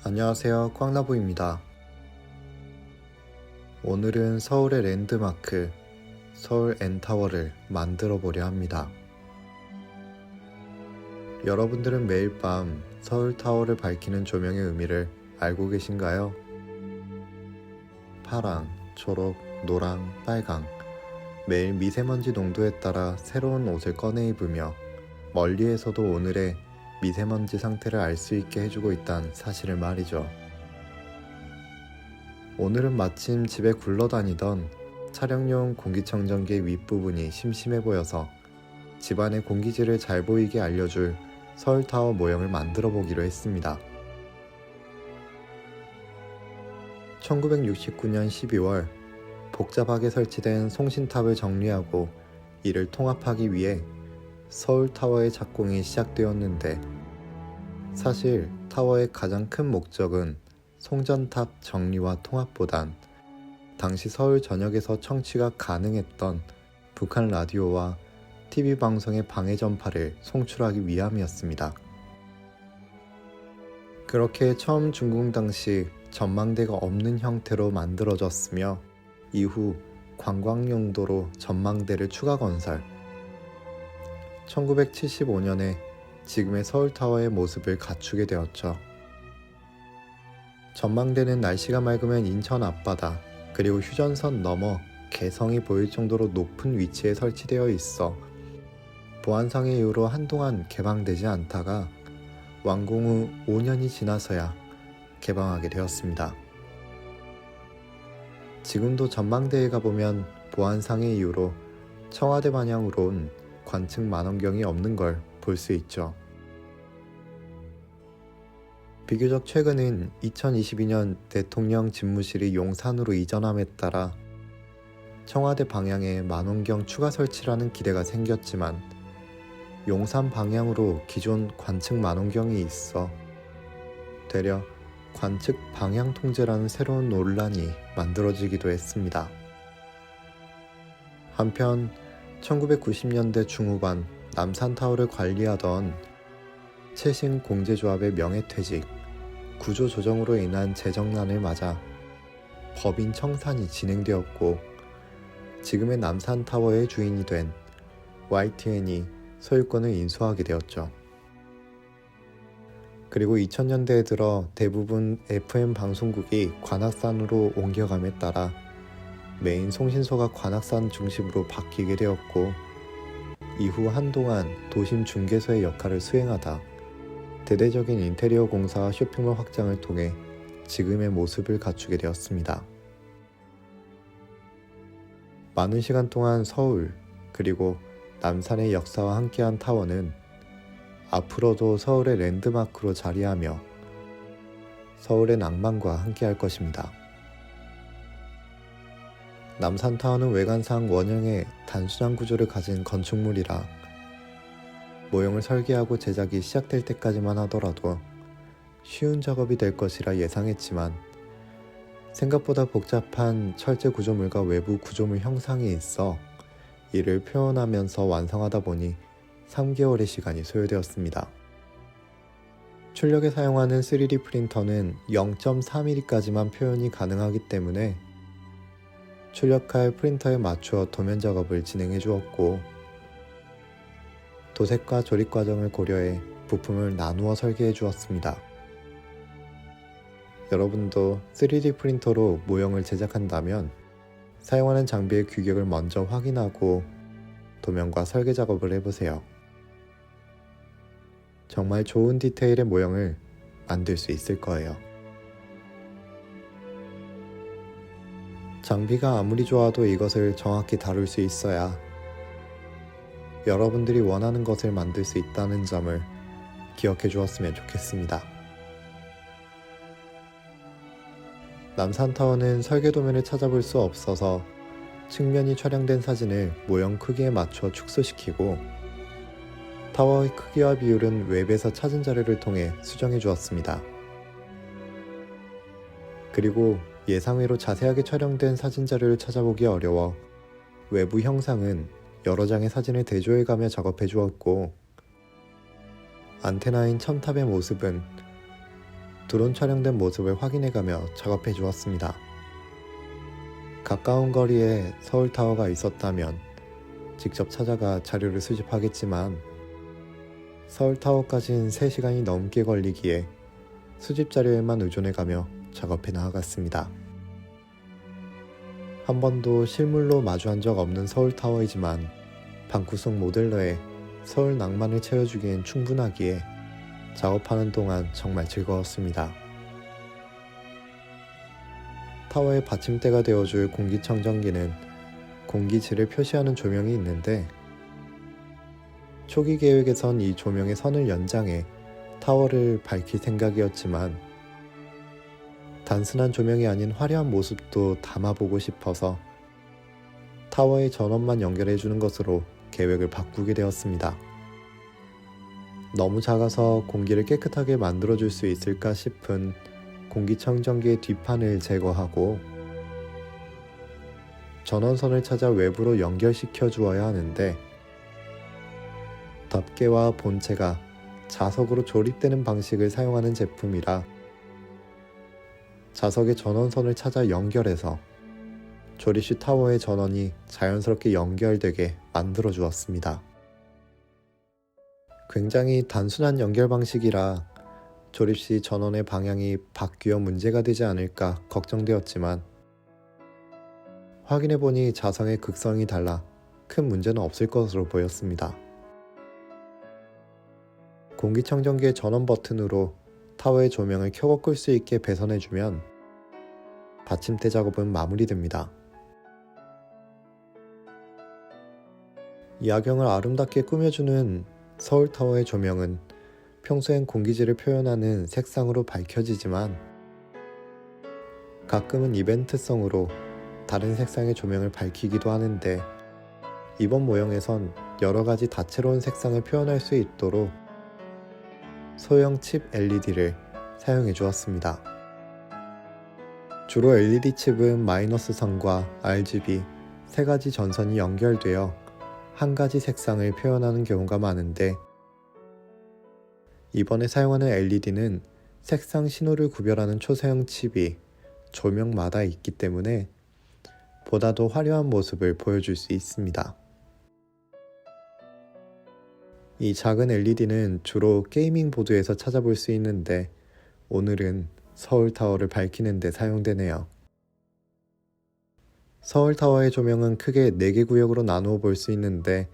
안녕하세요, 꽝나부입니다. 오늘은 서울의 랜드마크 서울 N타워를 만들어 보려 합니다. 여러분들은 매일 밤 서울타워를 밝히는 조명의 의미를 알고 계신가요? 파랑, 초록, 노랑, 빨강, 매일 미세먼지 농도에 따라 새로운 옷을 꺼내 입으며 멀리에서도 오늘의 미세먼지 상태를 알 수 있게 해주고 있다는 사실을 말이죠. 오늘은 마침 집에 굴러다니던 촬영용 공기청정기 윗부분이 심심해 보여서 집안의 공기질을 잘 보이게 알려줄 서울타워 모형을 만들어 보기로 했습니다. 1969년 12월 복잡하게 설치된 송신탑을 정리하고 이를 통합하기 위해 서울타워의 착공이 시작되었는데, 사실 타워의 가장 큰 목적은 송전탑 정리와 통합보단 당시 서울 전역에서 청취가 가능했던 북한 라디오와 TV 방송의 방해 전파를 송출하기 위함이었습니다. 그렇게 처음 준공 당시 전망대가 없는 형태로 만들어졌으며, 이후 관광 용도로 전망대를 추가 건설, 1975년에 지금의 서울타워의 모습을 갖추게 되었죠. 전망대는 날씨가 맑으면 인천 앞바다 그리고 휴전선 너머 개성이 보일 정도로 높은 위치에 설치되어 있어 보안상의 이유로 한동안 개방되지 않다가 완공 후 5년이 지나서야 개방하게 되었습니다. 지금도 전망대에 가보면 보안상의 이유로 청와대 방향으로 온 관측 망원경이 없는 걸 볼 수 있죠. 비교적 최근인 2022년 대통령 집무실이 용산으로 이전함에 따라 청와대 방향에 망원경 추가 설치라는 기대가 생겼지만, 용산 방향으로 기존 관측 망원경이 있어 되려 관측 방향 통제라는 새로운 논란이 만들어지기도 했습니다. 한편 1990년대 중후반 남산타워를 관리하던 최신 공제조합의 명예퇴직, 구조조정으로 인한 재정난을 맞아 법인 청산이 진행되었고, 지금의 남산타워의 주인이 된 YTN이 소유권을 인수하게 되었죠. 그리고 2000년대에 들어 대부분 FM 방송국이 관악산으로 옮겨감에 따라 메인 송신소가 관악산 중심으로 바뀌게 되었고, 이후 한동안 도심 중개소의 역할을 수행하다 대대적인 인테리어 공사와 쇼핑몰 확장을 통해 지금의 모습을 갖추게 되었습니다. 많은 시간 동안 서울 그리고 남산의 역사와 함께한 타워는 앞으로도 서울의 랜드마크로 자리하며 서울의 낭만과 함께할 것입니다. 남산타워는 외관상 원형의 단순한 구조를 가진 건축물이라 모형을 설계하고 제작이 시작될 때까지만 하더라도 쉬운 작업이 될 것이라 예상했지만, 생각보다 복잡한 철제 구조물과 외부 구조물 형상이 있어 이를 표현하면서 완성하다 보니 3개월의 시간이 소요되었습니다. 출력에 사용하는 3D 프린터는 0.4mm까지만 표현이 가능하기 때문에 출력할 프린터에 맞추어 도면 작업을 진행해 주었고, 도색과 조립 과정을 고려해 부품을 나누어 설계해 주었습니다. 여러분도 3D 프린터로 모형을 제작한다면 사용하는 장비의 규격을 먼저 확인하고 도면과 설계 작업을 해보세요. 정말 좋은 디테일의 모형을 만들 수 있을 거예요. 장비가 아무리 좋아도 이것을 정확히 다룰 수 있어야 여러분들이 원하는 것을 만들 수 있다는 점을 기억해 주었으면 좋겠습니다. 남산타워는 설계 도면을 찾아볼 수 없어서 측면이 촬영된 사진을 모형 크기에 맞춰 축소시키고, 타워의 크기와 비율은 웹에서 찾은 자료를 통해 수정해 주었습니다. 그리고 예상외로 자세하게 촬영된 사진 자료를 찾아보기 어려워 외부 형상은 여러 장의 사진을 대조해가며 작업해 주었고, 안테나인 첨탑의 모습은 드론 촬영된 모습을 확인해가며 작업해 주었습니다. 가까운 거리에 서울타워가 있었다면 직접 찾아가 자료를 수집하겠지만 서울타워까진 3시간이 넘게 걸리기에 수집 자료에만 의존해가며 작업해 나아갔습니다. 한 번도 실물로 마주한 적 없는 서울타워이지만 방구석 모델러에 서울 낭만을 채워주기엔 충분하기에 작업하는 동안 정말 즐거웠습니다. 타워의 받침대가 되어줄 공기청정기는 공기질을 표시하는 조명이 있는데 초기 계획에선 이 조명의 선을 연장해 타워를 밝힐 생각이었지만 단순한 조명이 아닌 화려한 모습도 담아보고 싶어서 타워의 전원만 연결해주는 것으로 계획을 바꾸게 되었습니다. 너무 작아서 공기를 깨끗하게 만들어줄 수 있을까 싶은 공기청정기의 뒷판을 제거하고 전원선을 찾아 외부로 연결시켜 주어야 하는데 덮개와 본체가 자석으로 조립되는 방식을 사용하는 제품이라 자석의 전원선을 찾아 연결해서 조립 시 타워의 전원이 자연스럽게 연결되게 만들어 주었습니다. 굉장히 단순한 연결 방식이라 조립 시 전원의 방향이 바뀌어 문제가 되지 않을까 걱정되었지만 확인해보니 자석의 극성이 달라 큰 문제는 없을 것으로 보였습니다. 공기청정기의 전원 버튼으로 타워의 조명을 켜고 끌 수 있게 배선해주면 받침대 작업은 마무리됩니다. 야경을 아름답게 꾸며주는 서울타워의 조명은 평소엔 공기질을 표현하는 색상으로 밝혀지지만 가끔은 이벤트성으로 다른 색상의 조명을 밝히기도 하는데 이번 모형에선 여러가지 다채로운 색상을 표현할 수 있도록 소형 칩 LED를 사용해 주었습니다. 주로 LED 칩은 마이너스 선과 RGB 3가지 전선이 연결되어 한 가지 색상을 표현하는 경우가 많은데 이번에 사용하는 LED는 색상 신호를 구별하는 초소형 칩이 조명마다 있기 때문에 보다 더 화려한 모습을 보여줄 수 있습니다. 이 작은 LED는 주로 게이밍 보드에서 찾아볼 수 있는데 오늘은 서울타워를 밝히는 데 사용되네요. 서울타워의 조명은 크게 4개 구역으로 나누어 볼 수 있는데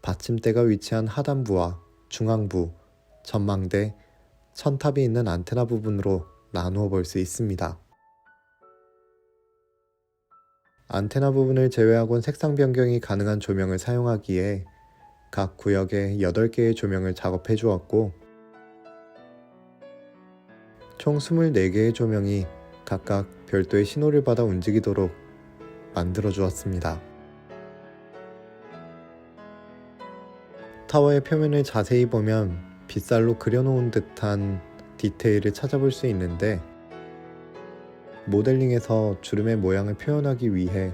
받침대가 위치한 하단부와 중앙부, 전망대, 천탑이 있는 안테나 부분으로 나누어 볼 수 있습니다. 안테나 부분을 제외하곤 색상 변경이 가능한 조명을 사용하기에 각 구역에 8개의 조명을 작업해 주었고 총 24개의 조명이 각각 별도의 신호를 받아 움직이도록 만들어 주었습니다. 타워의 표면을 자세히 보면 빗살로 그려놓은 듯한 디테일을 찾아볼 수 있는데 모델링에서 주름의 모양을 표현하기 위해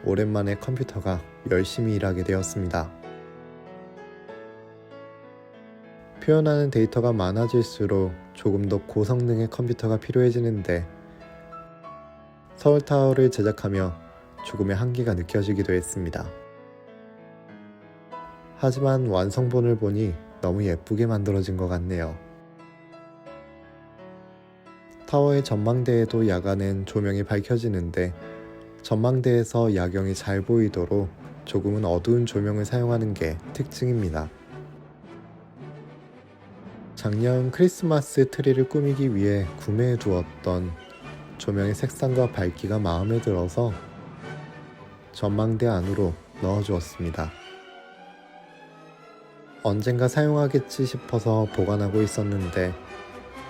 오랜만에 컴퓨터가 열심히 일하게 되었습니다. 표현하는 데이터가 많아질수록 조금 더 고성능의 컴퓨터가 필요해지는데 서울타워를 제작하며 조금의 한계가 느껴지기도 했습니다. 하지만 완성본을 보니 너무 예쁘게 만들어진 것 같네요. 타워의 전망대에도 야간엔 조명이 밝혀지는데 전망대에서 야경이 잘 보이도록 조금은 어두운 조명을 사용하는 게 특징입니다. 작년 크리스마스 트리를 꾸미기 위해 구매해 두었던 조명의 색상과 밝기가 마음에 들어서 전망대 안으로 넣어 주었습니다. 언젠가 사용하겠지 싶어서 보관하고 있었는데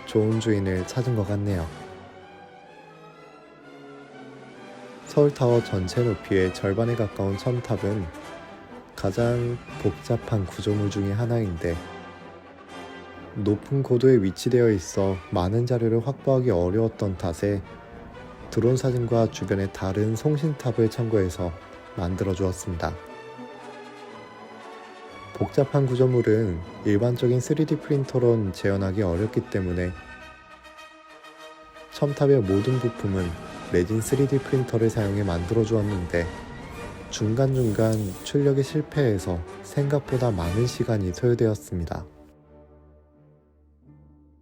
좋은 주인을 찾은 것 같네요. 서울타워 전체 높이의 절반에 가까운 천탑은 가장 복잡한 구조물 중의 하나인데 높은 고도에 위치되어 있어 많은 자료를 확보하기 어려웠던 탓에 드론 사진과 주변의 다른 송신탑을 참고해서 만들어 주었습니다. 복잡한 구조물은 일반적인 3D 프린터로는 재현하기 어렵기 때문에 첨탑의 모든 부품은 레진 3D 프린터를 사용해 만들어 주었는데 중간중간 출력이 실패해서 생각보다 많은 시간이 소요되었습니다.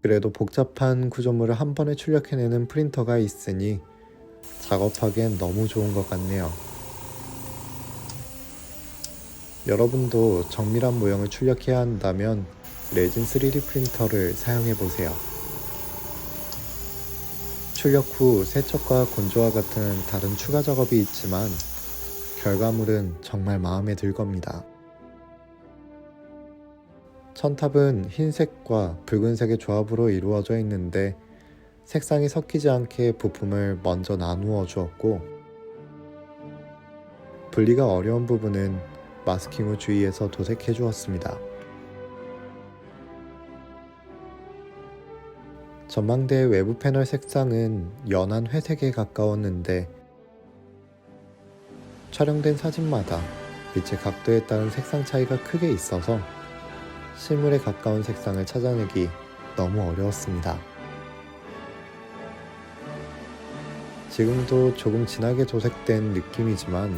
그래도 복잡한 구조물을 한 번에 출력해내는 프린터가 있으니 작업하기엔 너무 좋은 것 같네요. 여러분도 정밀한 모형을 출력해야 한다면 레진 3D 프린터를 사용해보세요. 출력 후 세척과 건조와 같은 다른 추가 작업이 있지만 결과물은 정말 마음에 들 겁니다. 첨탑은 흰색과 붉은색의 조합으로 이루어져 있는데 색상이 섞이지 않게 부품을 먼저 나누어 주었고 분리가 어려운 부분은 마스킹 후 주위에서 도색해 주었습니다. 전망대의 외부 패널 색상은 연한 회색에 가까웠는데 촬영된 사진마다 빛의 각도에 따른 색상 차이가 크게 있어서 실물에 가까운 색상을 찾아내기 너무 어려웠습니다. 지금도 조금 진하게 도색된 느낌이지만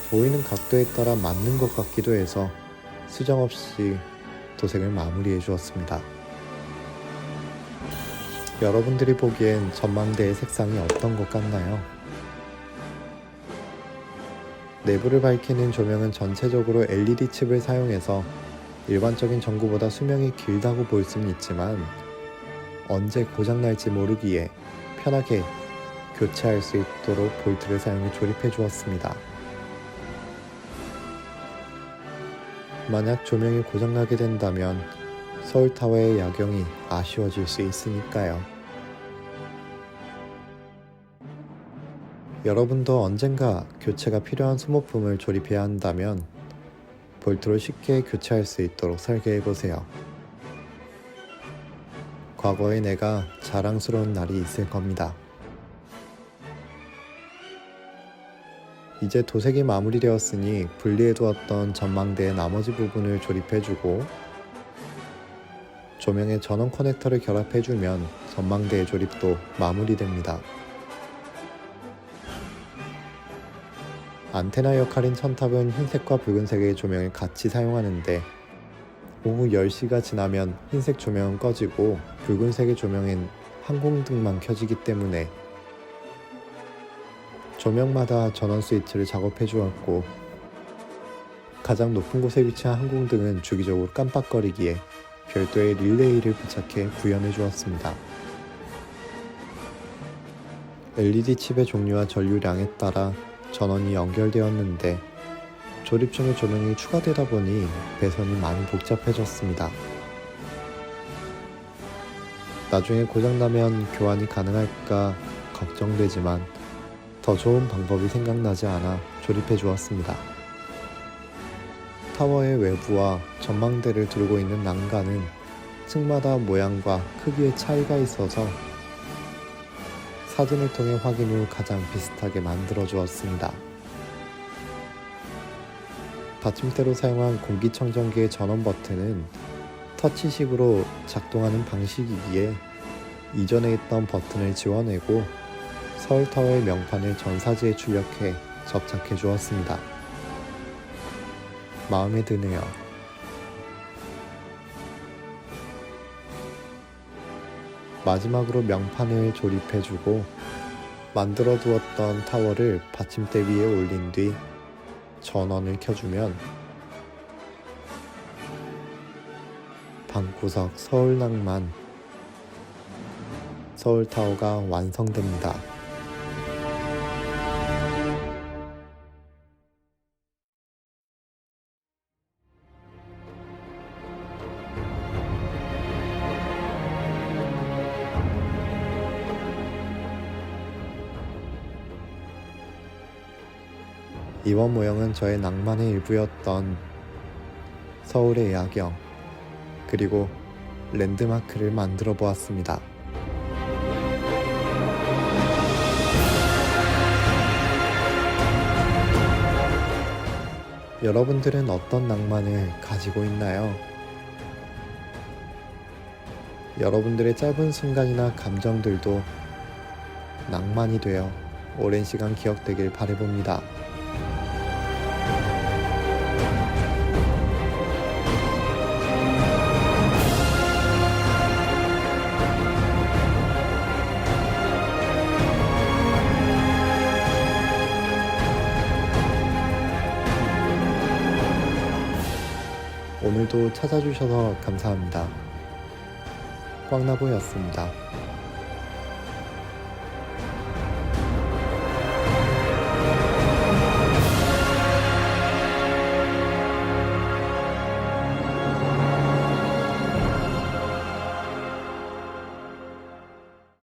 보이는 각도에 따라 맞는 것 같기도 해서 수정없이 도색을 마무리해 주었습니다. 여러분들이 보기엔 전망대의 색상이 어떤 것 같나요? 내부를 밝히는 조명은 전체적으로 LED 칩을 사용해서 일반적인 전구보다 수명이 길다고 볼 수는 있지만 언제 고장날지 모르기에 편하게 교체할 수 있도록 볼트를 사용해 조립해 주었습니다. 만약 조명이 고장나게 된다면 서울타워의 야경이 아쉬워질 수 있으니까요. 여러분도 언젠가 교체가 필요한 소모품을 조립해야 한다면 볼트로 쉽게 교체할 수 있도록 설계해보세요. 과거의 내가 자랑스러운 날이 있을 겁니다. 이제 도색이 마무리되었으니 분리해두었던 전망대의 나머지 부분을 조립해주고 조명의 전원 커넥터를 결합해주면 전망대의 조립도 마무리됩니다. 안테나 역할인 첨탑은 흰색과 붉은색의 조명을 같이 사용하는데 오후 10시가 지나면 흰색 조명은 꺼지고 붉은색의 조명엔 항공등만 켜지기 때문에 조명마다 전원 스위치를 작업해 주었고 가장 높은 곳에 위치한 항공등은 주기적으로 깜빡거리기에 별도의 릴레이를 부착해 구현해 주었습니다. LED 칩의 종류와 전류량에 따라 전원이 연결되었는데 조립 중에 조명이 추가되다 보니 배선이 많이 복잡해졌습니다. 나중에 고장나면 교환이 가능할까 걱정되지만 더 좋은 방법이 생각나지 않아 조립해 주었습니다. 타워의 외부와 전망대를 두르고 있는 난간은 층마다 모양과 크기의 차이가 있어서 사진을 통해 확인 후 가장 비슷하게 만들어 주었습니다. 받침대로 사용한 공기청정기의 전원 버튼은 터치식으로 작동하는 방식이기에 이전에 있던 버튼을 지워내고 서울타워의 명판을 전사지에 출력해 접착해 주었습니다. 마음에 드네요. 마지막으로 명판을 조립해주고 만들어 두었던 타워를 받침대 위에 올린 뒤 전원을 켜주면 방구석 서울낭만 서울타워가 완성됩니다. 이번 모형은 저의 낭만의 일부였던 서울의 야경 그리고 랜드마크를 만들어 보았습니다. 여러분들은 어떤 낭만을 가지고 있나요? 여러분들의 짧은 순간이나 감정들도 낭만이 되어 오랜 시간 기억되길 바라봅니다. 오늘도 찾아주셔서 감사합니다. 꽝나보였습니다.